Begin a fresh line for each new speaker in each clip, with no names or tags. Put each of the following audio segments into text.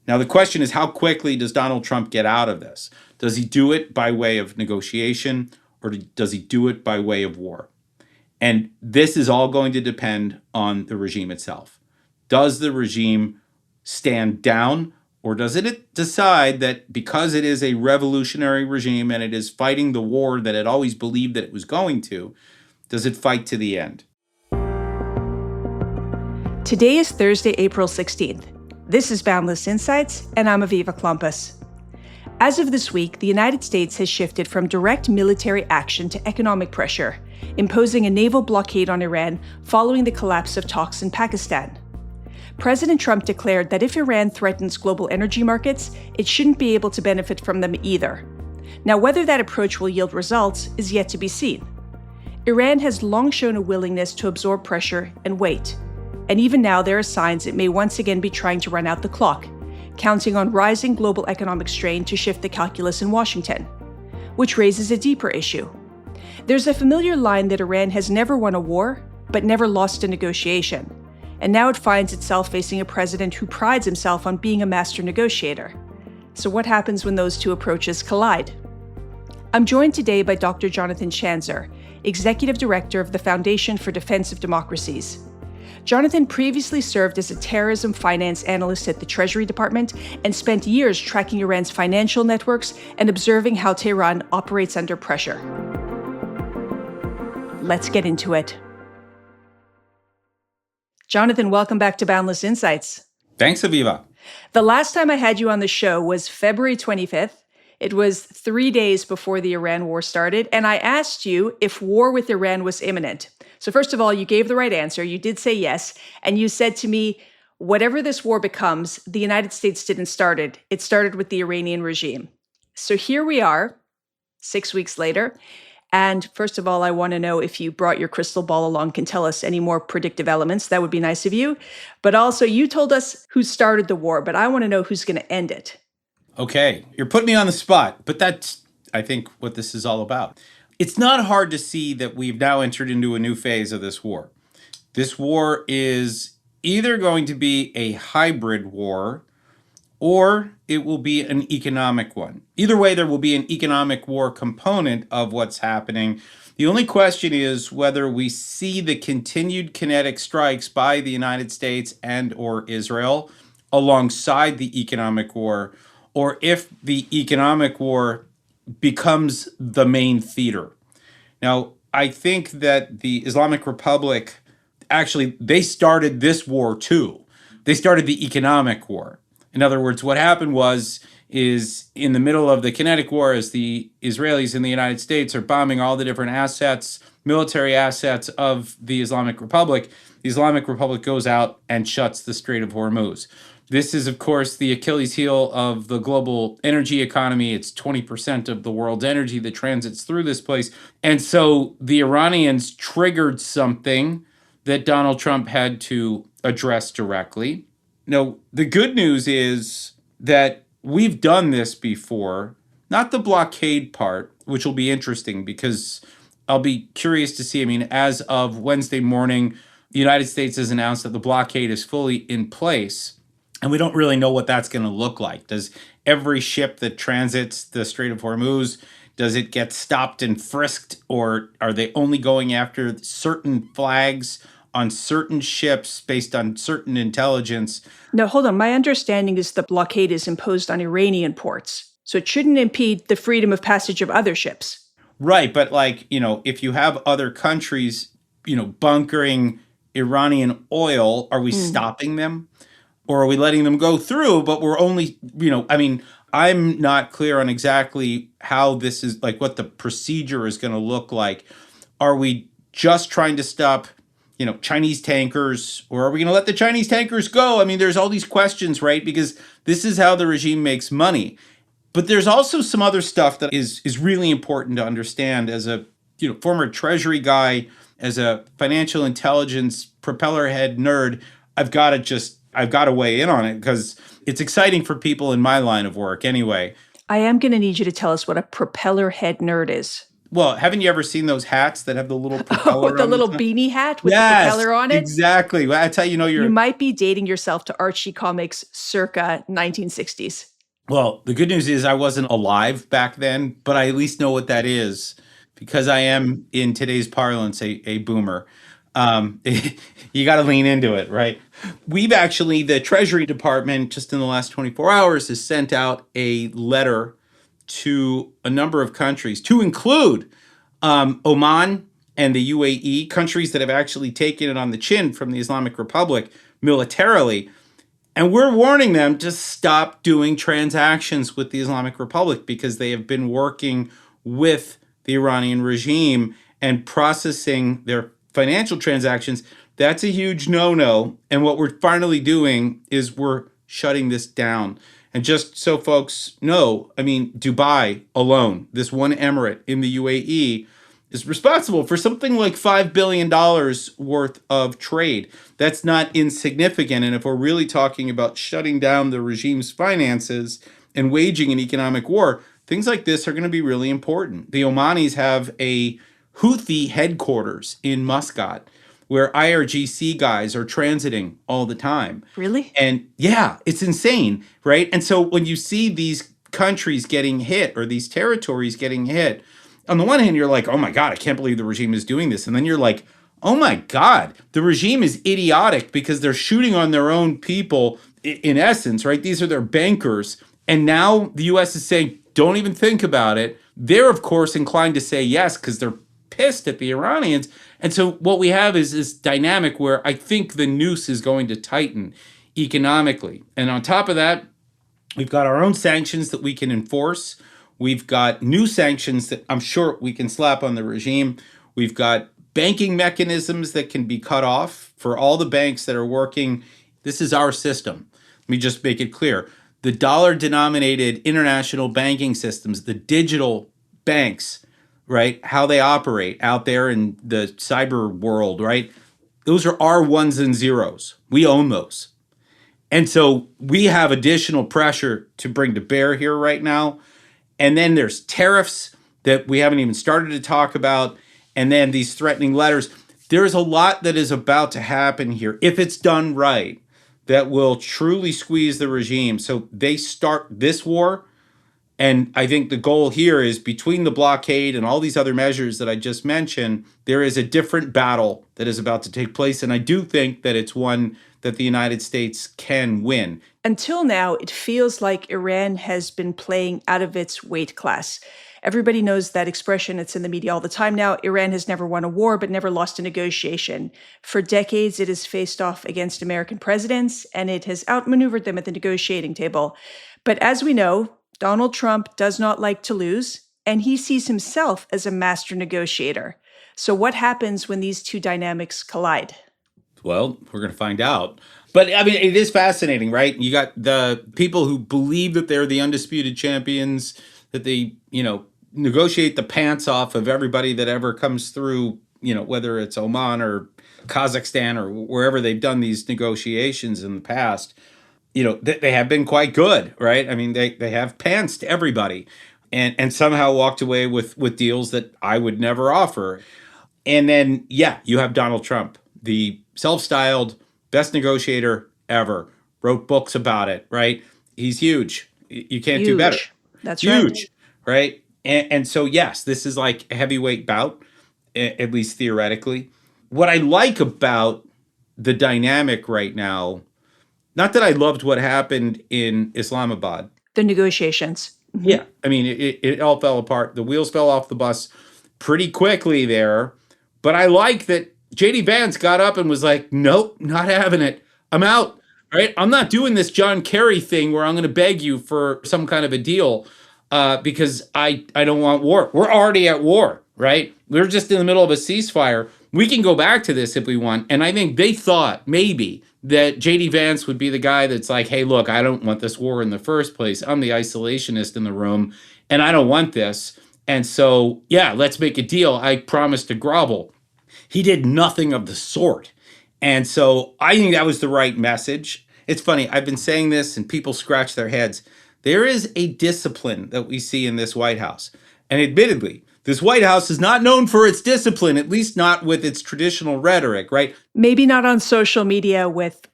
Now, the question is, how quickly does Donald Trump get out of this? Does he do it by way of negotiation, or does he do it by way of war? And this is all going to depend on the regime itself. Does the regime stand down, or does it decide that because it is a revolutionary regime and it is fighting the war that it always believed that it was going to, does it fight to the end?
Today is Thursday, April 16th. This is Boundless Insights, and I'm Aviva Klompas. As of this week, the United States has shifted from direct military action to economic pressure, imposing a naval blockade on Iran following the collapse of talks in Pakistan. President Trump declared that if Iran threatens global energy markets, it shouldn't be able to benefit from them either. Now, whether that approach will yield results is yet to be seen. Iran has long shown a willingness to absorb pressure and wait. And even now, there are signs it may once again be trying to run out the clock, counting on rising global economic strain to shift the calculus in Washington, which raises a deeper issue. There's a familiar line that Iran has never won a war, but never lost a negotiation. And now it finds itself facing a president who prides himself on being a master negotiator. So what happens when those two approaches collide? I'm joined today by Dr. Jonathan Schanzer, Executive Director of the Foundation for Defense of Democracies. Jonathan previously served as a terrorism finance analyst at the Treasury Department and spent years tracking Iran's financial networks and observing how Tehran operates under pressure. Let's get into it. Jonathan, welcome back to Boundless Insights.
Thanks, Aviva.
The last time I had you on the show was February 25th. It was 3 days before the Iran war started, and I asked you if war with Iran was imminent. So first of all, you gave the right answer. You did say yes, and you said to me, whatever this war becomes, the United States didn't start it. It started with the Iranian regime. So here we are, 6 weeks later. And first of all, I want to know if you brought your crystal ball along, can tell us any more predictive elements. That would be nice of you. But also, you told us who started the war, but I want to know who's going to end it.
Okay, you're putting me on the spot, but that's, I think, what this is all about. It's not hard to see that we've now entered into a new phase of this war. This war is either going to be a hybrid war or it will be an economic one. Either way, there will be an economic war component of what's happening. The only question is whether we see the continued kinetic strikes by the United States and or Israel alongside the economic war, or if the economic war becomes the main theater. Now, I think that the Islamic Republic, actually, they started this war too. They started the economic war. In other words, what happened is in the middle of the kinetic war, as the Israelis and the United States are bombing all the different assets, military assets of the Islamic Republic goes out and shuts the Strait of Hormuz. This is, of course, the Achilles heel of the global energy economy. It's 20% of the world's energy that transits through this place. And so the Iranians triggered something that Donald Trump had to address directly. Now, the good news is that we've done this before, not the blockade part, which will be interesting because I'll be curious to see. I mean, as of Wednesday morning, the United States has announced that the blockade is fully in place. And we don't really know what that's going to look like. Does every ship that transits the Strait of Hormuz, does it get stopped and frisked? Or are they only going after certain flags on certain ships based on certain intelligence?
No, hold on. My understanding is the blockade is imposed on Iranian ports. So it shouldn't impede the freedom of passage of other ships.
Right. But if you have other countries, bunkering Iranian oil, are we stopping them? Or are we letting them go through, but we're only, I'm not clear on exactly how this is, what the procedure is going to look like. Are we just trying to stop, Chinese tankers, or are we going to let the Chinese tankers go? I mean, there's all these questions, right? Because this is how the regime makes money. But there's also some other stuff that is really important to understand as a, former Treasury guy, as a financial intelligence propeller head nerd. I've got to weigh in on it because it's exciting for people in my line of work anyway.
I am going to need you to tell us what a propeller head nerd is.
Well, haven't you ever seen those hats that have the little
Oh,
propeller
the
on the
little
top?
beanie hat with the
Yes,
propeller on it?
exactly. Well, that's how you know
You
you're.
might be dating yourself to Archie comics circa 1960s.
Well, the good news is I wasn't alive back then, but I at least know what that is because I am, in today's parlance, a boomer. Um, you got to lean into it, right? We've actually, the Treasury Department, just in the last 24 hours, has sent out a letter to a number of countries, to include Oman and the UAE, countries that have actually taken it on the chin from the Islamic Republic militarily. And we're warning them to stop doing transactions with the Islamic Republic because they have been working with the Iranian regime and processing their financial transactions. That's a huge no-no. And what we're finally doing is we're shutting this down. And just so folks know, I mean, Dubai alone, this one emirate in the UAE, is responsible for something like $5 billion worth of trade. That's not insignificant. And if we're really talking about shutting down the regime's finances and waging an economic war, things like this are going to be really important. The Omanis have a Houthi headquarters in Muscat where IRGC guys are transiting all the time.
Really?
And yeah, it's insane, right? And so when you see these countries getting hit or these territories getting hit, on the one hand, you're like, oh my God, I can't believe the regime is doing this. And then you're like, oh my God, the regime is idiotic because they're shooting on their own people in essence, right? These are their bankers. And now the US is saying, don't even think about it. They're, of course, inclined to say yes because they're pissed at the Iranians. And so what we have is this dynamic where I think the noose is going to tighten economically. And on top of that, we've got our own sanctions that we can enforce. We've got new sanctions that I'm sure we can slap on the regime. We've got banking mechanisms that can be cut off for all the banks that are working. This is our system. Let me just make it clear. The dollar-denominated international banking systems, the digital banks, right, how they operate out there in the cyber world, right? Those are our ones and zeros. We own those. And so we have additional pressure to bring to bear here right now. And then there's tariffs that we haven't even started to talk about. And then these threatening letters. There's a lot that is about to happen here, if it's done right, that will truly squeeze the regime. So they start this war. And I think the goal here is between the blockade and all these other measures that I just mentioned, there is a different battle that is about to take place. And I do think that it's one that the United States can win.
Until now, it feels like Iran has been playing out of its weight class. Everybody knows that expression. It's in the media all the time now. Iran has never won a war, but never lost a negotiation. For decades, it has faced off against American presidents, and it has outmaneuvered them at the negotiating table. But as we know, Donald Trump does not like to lose, and he sees himself as a master negotiator. So what happens when these two dynamics collide?
Well, we're going to find out. But I mean, it is fascinating, right? You got the people who believe that they're the undisputed champions, that they, negotiate the pants off of everybody that ever comes through, whether it's Oman or Kazakhstan or wherever they've done these negotiations in the past. They have been quite good, right? I mean, they have pantsed everybody and somehow walked away with deals that I would never offer. And then, yeah, you have Donald Trump, the self-styled best negotiator ever, wrote books about it, right? He's huge. You can't do better.
That's
huge, right? And so, yes, this is like a heavyweight bout, at least theoretically. What I like about the dynamic right now, not that I loved what happened in Islamabad.
The negotiations.
Mm-hmm. Yeah. I mean, it all fell apart. The wheels fell off the bus pretty quickly there. But I like that J.D. Vance got up and was like, nope, not having it. I'm out. Right? I'm not doing this John Kerry thing where I'm going to beg you for some kind of a deal because I don't want war. We're already at war, right? We're just in the middle of a ceasefire. We can go back to this if we want. And I think they thought maybe that J.D. Vance would be the guy that's like, hey, look, I don't want this war in the first place. I'm the isolationist in the room, and I don't want this. And so, yeah, let's make a deal. I promise to grovel. He did nothing of the sort. And so I think that was the right message. It's funny, I've been saying this and people scratch their heads. There is a discipline that we see in this White House. And admittedly, This White House is not known for its discipline, at least not with its traditional rhetoric, right?
Maybe not on social media with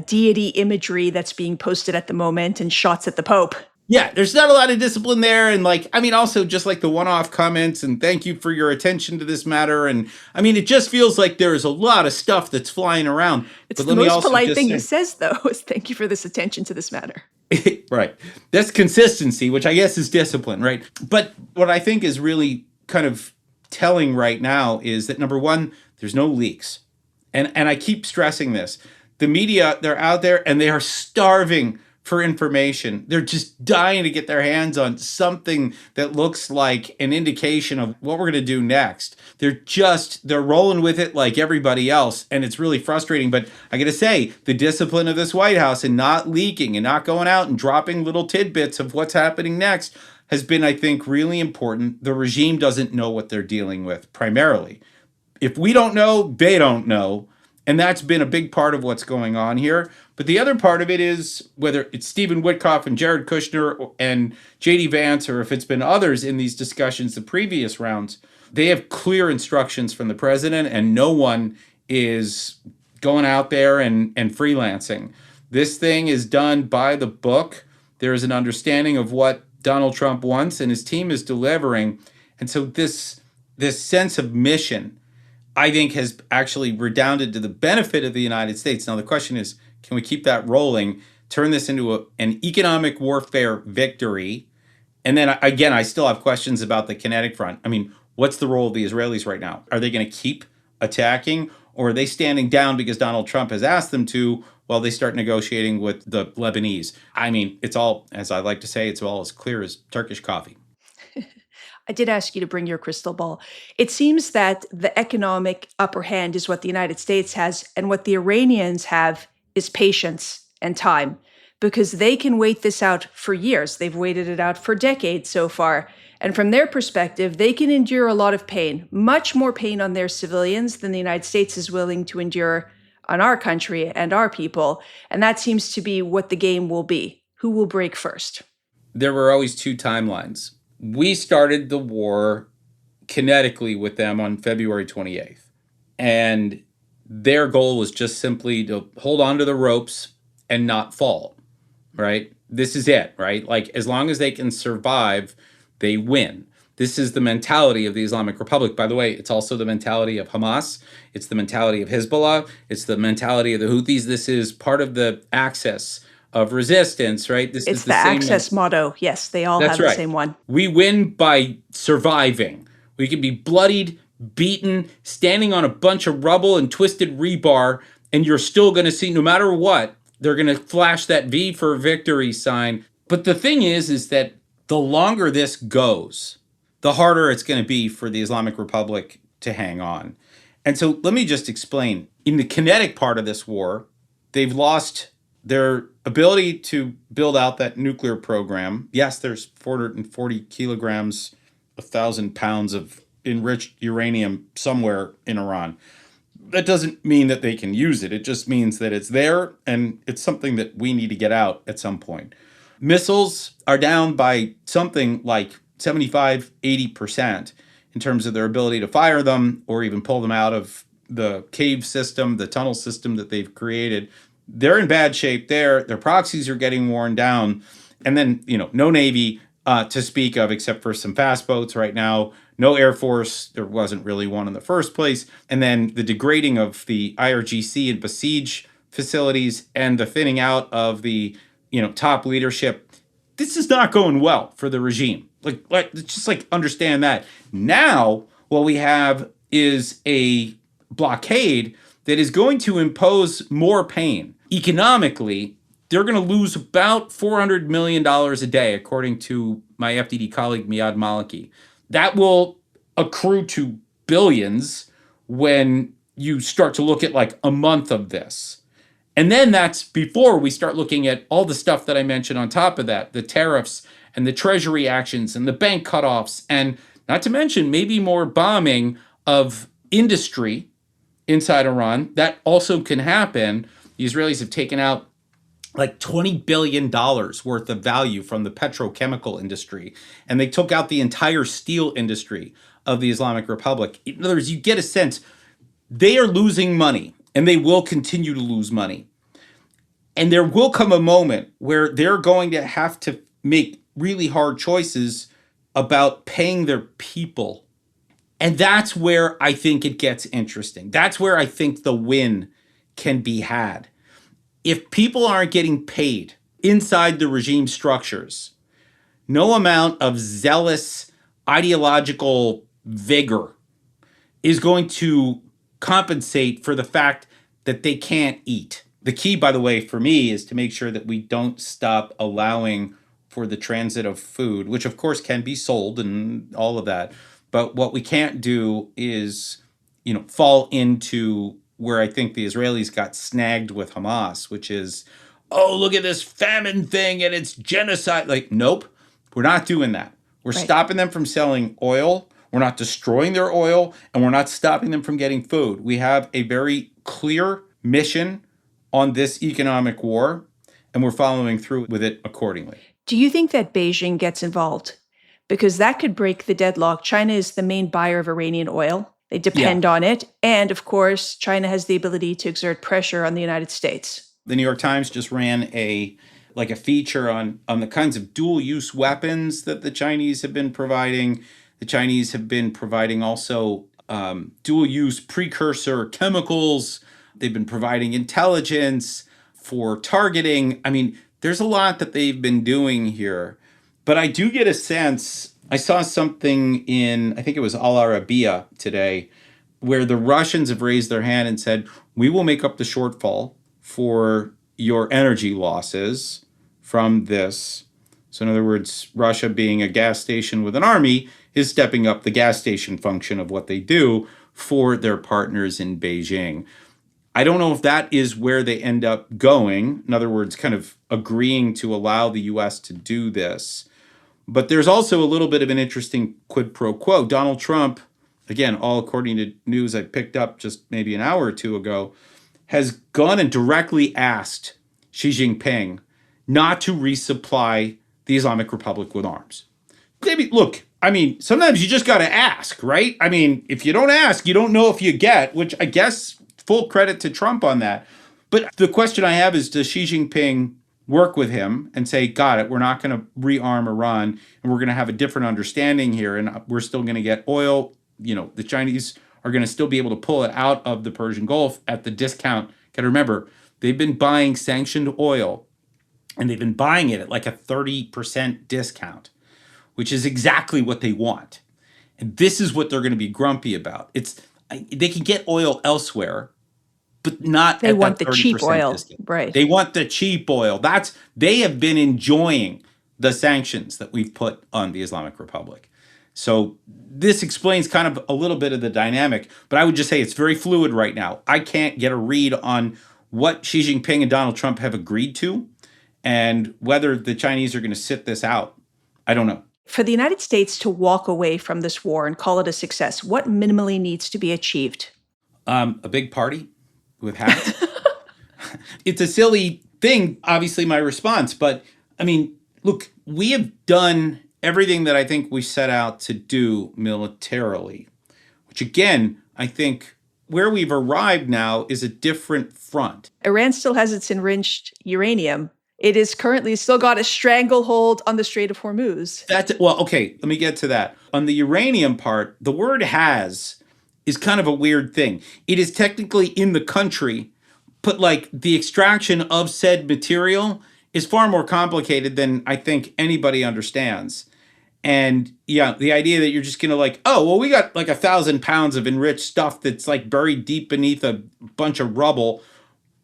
deity imagery that's being posted at the moment and shots at the Pope.
Yeah, there's not a lot of discipline there. And also just like the one-off comments and thank you for your attention to this matter. And it just feels like there is a lot of stuff that's flying around.
It's the most polite thing he says, though, is thank you for this attention to this matter.
Right. That's consistency, which I guess is discipline, right? But what I think is really kind of telling right now is that, number one, there's no leaks. And I keep stressing this. The media, they're out there and they are starving for information. They're just dying to get their hands on something that looks like an indication of what we're going to do next. They're rolling with it like everybody else. And it's really frustrating. But I got to say, the discipline of this White House and not leaking and not going out and dropping little tidbits of what's happening next has been, I think, really important. The regime doesn't know what they're dealing with primarily. If we don't know, they don't know. And that's been a big part of what's going on here. But the other part of it is whether it's Stephen Witkoff and Jared Kushner and J.D. Vance, or if it's been others in these discussions, the previous rounds, they have clear instructions from the president and no one is going out there and freelancing. This thing is done by the book. There is an understanding of what Donald Trump wants and his team is delivering. And so this sense of mission, I think, has actually redounded to the benefit of the United States. Now, the question is, can we keep that rolling, turn this into an economic warfare victory? And then, again, I still have questions about the kinetic front. What's the role of the Israelis right now? Are they going to keep attacking, or are they standing down because Donald Trump has asked them to while they start negotiating with the Lebanese? It's all, as I like to say, it's all as clear as Turkish coffee.
I did ask you to bring your crystal ball. It seems that the economic upper hand is what the United States has, and what the Iranians have is patience and time, because they can wait this out for years. They've waited it out for decades so far. And from their perspective, they can endure a lot of pain, much more pain on their civilians than the United States is willing to endure on our country and our people. And that seems to be what the game will be. Who will break first?
There were always two timelines. We started the war kinetically with them on February 28th. And their goal was just simply to hold on to the ropes and not fall, right? This is it, right? Like, as long as they can survive, they win. This is the mentality of the Islamic Republic. By the way, it's also the mentality of Hamas. It's the mentality of Hezbollah. It's the mentality of the Houthis. This is part of the axis of resistance, right? This
it's
is
the Access motto. Yes, they all have the same one.
We win by surviving. We can be bloodied, beaten, standing on a bunch of rubble and twisted rebar, and you're still going to see, no matter what, they're going to flash that V for victory sign. But the thing is that the longer this goes, the harder it's going to be for the Islamic Republic to hang on. And so let me just explain. In the kinetic part of this war, they've lost their ability to build out that nuclear program. Yes, there's 440 kilograms, 1,000 pounds of enriched uranium somewhere in Iran. That doesn't mean that they can use it. It just means that it's there and it's something that we need to get out at some point. Missiles are down by something like 75, 80% in terms of their ability to fire them or even pull them out of the cave system, the tunnel system that they've created. They're in bad shape there. Their proxies are getting worn down. And then, no Navy to speak of except for some fast boats right now. No Air Force. There wasn't really one in the first place. And then the degrading of the IRGC and Besiege facilities and the thinning out of the, top leadership. This is not going well for the regime. Just understand that. Now, what we have is a blockade that is going to impose more pain. Economically, they're going to lose about $400 million a day, according to my FDD colleague, Miad Maliki. That will accrue to billions when you start to look at a month of this. And then that's before we start looking at all the stuff that I mentioned on top of that, the tariffs and the treasury actions and the bank cutoffs, and not to mention maybe more bombing of industry inside Iran. That also can happen. The Israelis have taken out like $20 billion worth of value from the petrochemical industry. And they took out the entire steel industry of the Islamic Republic. In other words, you get a sense they are losing money and they will continue to lose money. And there will come a moment where they're going to have to make really hard choices about paying their people. And that's where I think it gets interesting. That's where I think the win can be had. If people aren't getting paid inside the regime structures, no amount of zealous ideological vigor is going to compensate for the fact that they can't eat. The key, by the way, for me is to make sure that we don't stop allowing for the transit of food, which of course can be sold and all of that. But what we can't do is, fall into where I think the Israelis got snagged with Hamas, which is, oh, look at this famine thing and it's genocide. Like, nope, we're not doing that. We're stopping them from selling oil. We're not destroying their oil, and we're not stopping them from getting food. We have a very clear mission on this economic war, and we're following through with it accordingly.
Do you think that Beijing gets involved? Because that could break the deadlock. China is the main buyer of Iranian oil. They depend on it. And of course, China has the ability to exert pressure on the United States.
The New York Times just ran a feature on the kinds of dual-use weapons that the Chinese have been providing. The Chinese have been providing also dual-use precursor chemicals. They've been providing intelligence for targeting. I mean, there's a lot that they've been doing here. But I do get a sense, I saw something in, I think it was Al Arabiya today, where the Russians have raised their hand and said, we will make up the shortfall for your energy losses from this. So in other words, Russia being a gas station with an army is stepping up the gas station function of what they do for their partners in Beijing. I don't know if that is where they end up going. In other words, kind of agreeing to allow the U.S. to do this. But there's also a little bit of an interesting quid pro quo. Donald Trump, again, all according to news I picked up just maybe an hour or two ago, has gone and directly asked Xi Jinping not to resupply the Islamic Republic with arms. Maybe, look, I mean, sometimes you just got to ask, right? I mean, if you don't ask, you don't know if you get, which I guess full credit to Trump on that. But the question I have is, does Xi Jinping work with him and say, got it, we're not going to rearm Iran and we're going to have a different understanding here and we're still going to get oil. The Chinese are going to still be able to pull it out of the Persian Gulf at the discount. Got to remember, they've been buying sanctioned oil and they've been buying it at like a 30% discount, which is exactly what they want. And this is what they're going to be grumpy about. They can get oil elsewhere, but not
they
at
want
that
the cheap oil,
discount.
right?
They want the cheap oil. They have been enjoying the sanctions that we've put on the Islamic Republic. So this explains kind of a little bit of the dynamic, but I would just say it's very fluid right now. I can't get a read on what Xi Jinping and Donald Trump have agreed to and whether the Chinese are going to sit this out. I don't know.
For the United States to walk away from this war and call it a success, what minimally needs to be achieved?
A big party with hats. It's a silly thing, obviously, my response. But, I mean, look, we have done everything that I think we set out to do militarily, which, again, I think where we've arrived now is a different front.
Iran still has its enriched uranium. It is currently still got a stranglehold on the Strait of Hormuz.
Okay, let me get to that. On the uranium part, the word has is kind of a weird thing. It is technically in the country, but like the extraction of said material is far more complicated than I think anybody understands. And yeah, the idea that you're just going to we got like 1,000 pounds of enriched stuff that's like buried deep beneath a bunch of rubble,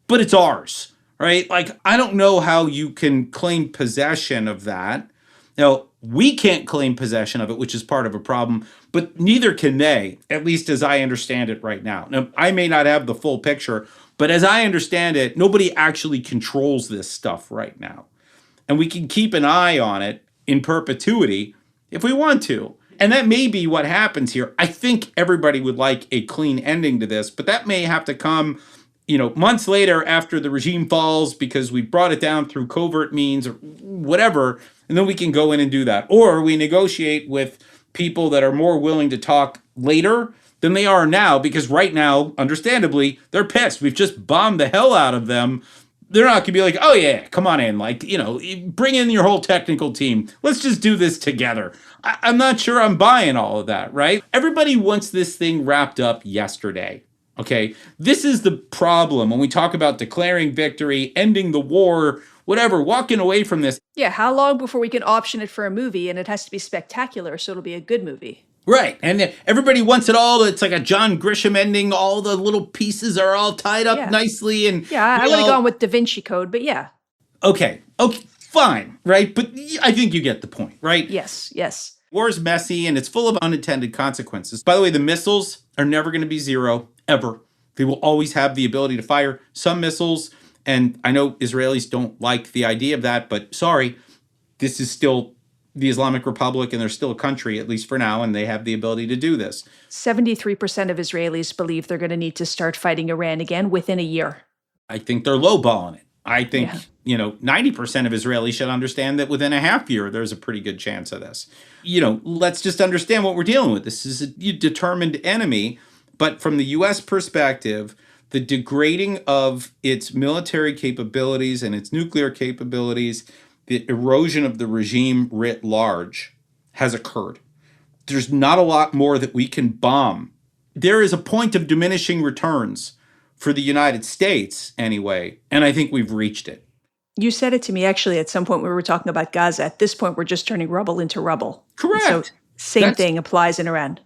but it's ours, right? Like, I don't know how you can claim possession of that. Now, we can't claim possession of it, which is part of a problem, but neither can they, at least as I understand it right now. Now, I may not have the full picture, but as I understand it, nobody actually controls this stuff right now. And we can keep an eye on it in perpetuity if we want to. And that may be what happens here. I think everybody would like a clean ending to this, but that may have to come months later after the regime falls because we brought it down through covert means or whatever, and then we can go in and do that. Or we negotiate with people that are more willing to talk later than they are now, because right now, understandably, they're pissed. We've just bombed the hell out of them. They're not going to be like, oh yeah, come on in. Like, bring in your whole technical team. Let's just do this together. I'm not sure I'm buying all of that, right? Everybody wants this thing wrapped up yesterday. Okay, this is the problem when we talk about declaring victory, ending the war, whatever, walking away from this.
Yeah, how long before we can option it for a movie, and it has to be spectacular, so it'll be a good movie.
Right, and everybody wants it all. It's like a John Grisham ending. All the little pieces are all tied up nicely. And
I would have gone with Da Vinci Code, but yeah.
Okay, fine, right? But I think you get the point, right?
Yes.
War is messy, and it's full of unintended consequences. By the way, the missiles are never going to be zero, ever. They will always have the ability to fire some missiles, and I know Israelis don't like the idea of that, but sorry, this is still the Islamic Republic, and they're still a country, at least for now, and they have the ability to do this.
73% of Israelis believe they're going to need to start fighting Iran again within a year.
I think they're lowballing it. I think, 90% of Israelis should understand that within a half year, there's a pretty good chance of this. Let's just understand what we're dealing with. This is a determined enemy, but from the U.S. perspective, the degrading of its military capabilities and its nuclear capabilities, the erosion of the regime writ large has occurred. There's not a lot more that we can bomb. There is a point of diminishing returns for the United States anyway, and I think we've reached it.
You said it to me actually at some point when we were talking about Gaza. At this point, we're just turning rubble into rubble.
Correct.
So same thing applies in Iran.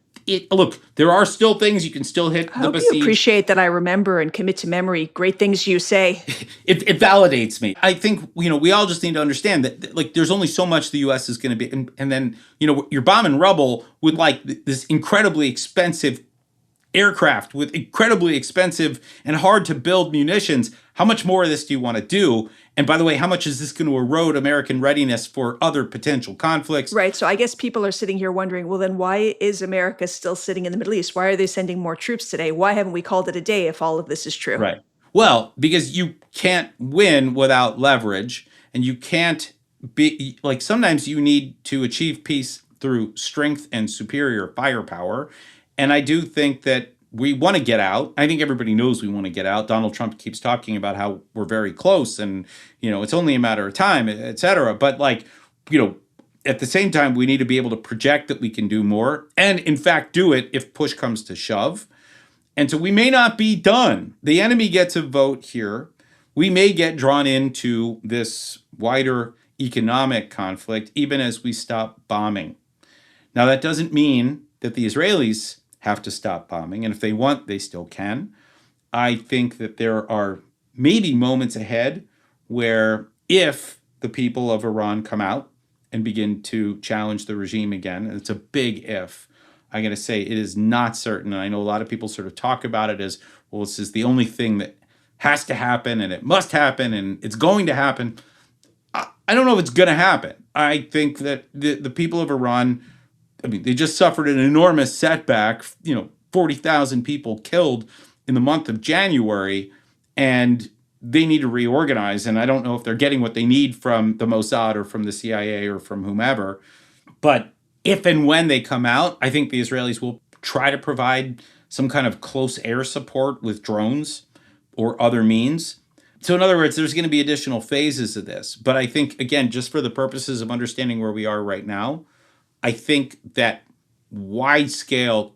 Look, there are still things you can still hit the besieged.
You appreciate that I remember and commit to memory great things you say.
It validates me. I think, we all just need to understand that, there's only so much the U.S. is going to be. And then, you're bombing rubble with, this incredibly expensive aircraft with incredibly expensive and hard to build munitions. How much more of this do you want to do? And by the way, how much is this going to erode American readiness for other potential conflicts?
Right. So I guess people are sitting here wondering, well, then why is America still sitting in the Middle East? Why are they sending more troops today? Why haven't we called it a day if all of this is true?
Right. Well, because you can't win without leverage, and you can't be sometimes you need to achieve peace through strength and superior firepower. And I do think that we want to get out. I think everybody knows we want to get out. Donald Trump keeps talking about how we're very close and, it's only a matter of time, et cetera. But at the same time, we need to be able to project that we can do more and, in fact, do it if push comes to shove. And so we may not be done. The enemy gets a vote here. We may get drawn into this wider economic conflict, even as we stop bombing. Now, that doesn't mean that the Israelis have to stop bombing. And if they want, they still can. I think that there are maybe moments ahead where if the people of Iran come out and begin to challenge the regime again, and it's a big if, I'm going to say it is not certain. And I know a lot of people sort of talk about it as, well, this is the only thing that has to happen and it must happen and it's going to happen. I don't know if it's going to happen. I think that the people of Iran, they just suffered an enormous setback, 40,000 people killed in the month of January, and they need to reorganize. And I don't know if they're getting what they need from the Mossad or from the CIA or from whomever. But if and when they come out, I think the Israelis will try to provide some kind of close air support with drones or other means. So in other words, there's going to be additional phases of this. But I think, again, just for the purposes of understanding where we are right now, I think that wide-scale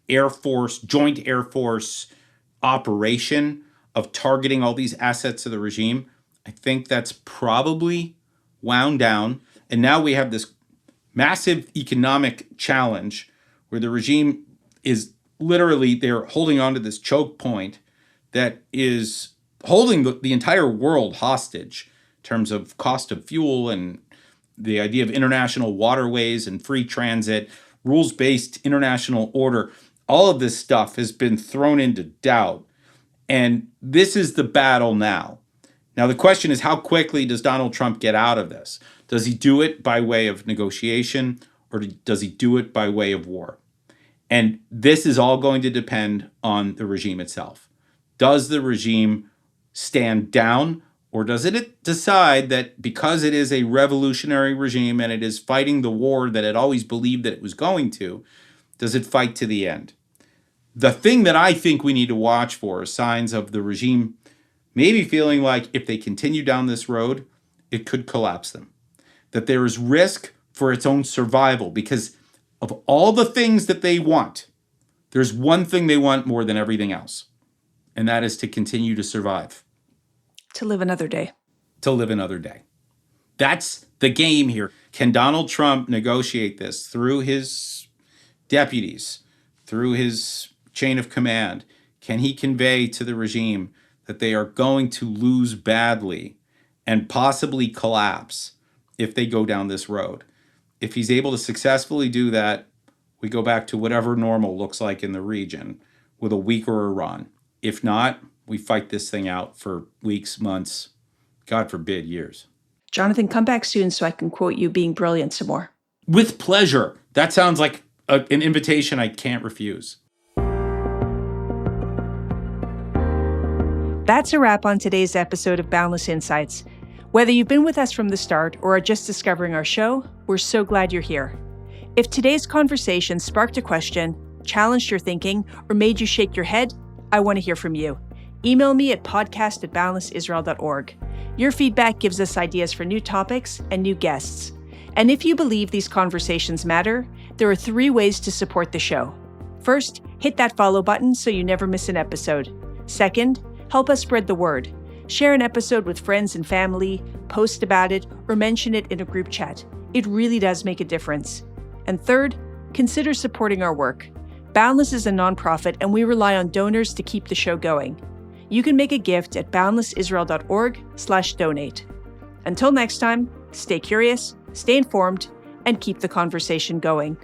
joint Air Force operation of targeting all these assets of the regime, I think that's probably wound down. And now we have this massive economic challenge where the regime is literally, they're holding on to this choke point that is holding the entire world hostage in terms of cost of fuel and the idea of international waterways and free transit, rules-based international order. All of this stuff has been thrown into doubt. And this is the battle now. Now, the question is, how quickly does Donald Trump get out of this? Does he do it by way of negotiation, or does he do it by way of war? And this is all going to depend on the regime itself. Does the regime stand down, or does it decide that because it is a revolutionary regime and it is fighting the war that it always believed that it was going to, does it fight to the end? The thing that I think we need to watch for are signs of the regime maybe feeling like if they continue down this road, it could collapse them. That there is risk for its own survival because of all the things that they want, there's one thing they want more than everything else, and that is to continue to survive.
To live another day.
To live another day. That's the game here. Can Donald Trump negotiate this through his deputies, through his chain of command? Can he convey to the regime that they are going to lose badly and possibly collapse if they go down this road? If he's able to successfully do that, we go back to whatever normal looks like in the region with a weaker Iran. If not, we fight this thing out for weeks, months, God forbid, years.
Jonathan, come back soon so I can quote you being brilliant some more.
With pleasure. That sounds like an invitation I can't refuse.
That's a wrap on today's episode of Boundless Insights. Whether you've been with us from the start or are just discovering our show, we're so glad you're here. If today's conversation sparked a question, challenged your thinking, or made you shake your head, I want to hear from you. Email me at podcast@boundlessisrael.org. Your feedback gives us ideas for new topics and new guests. And if you believe these conversations matter, there are 3 ways to support the show. First, hit that follow button so you never miss an episode. Second, help us spread the word. Share an episode with friends and family, post about it, or mention it in a group chat. It really does make a difference. And third, consider supporting our work. Boundless is a nonprofit, and we rely on donors to keep the show going. You can make a gift at boundlessisrael.org/donate. Until next time, stay curious, stay informed, and keep the conversation going.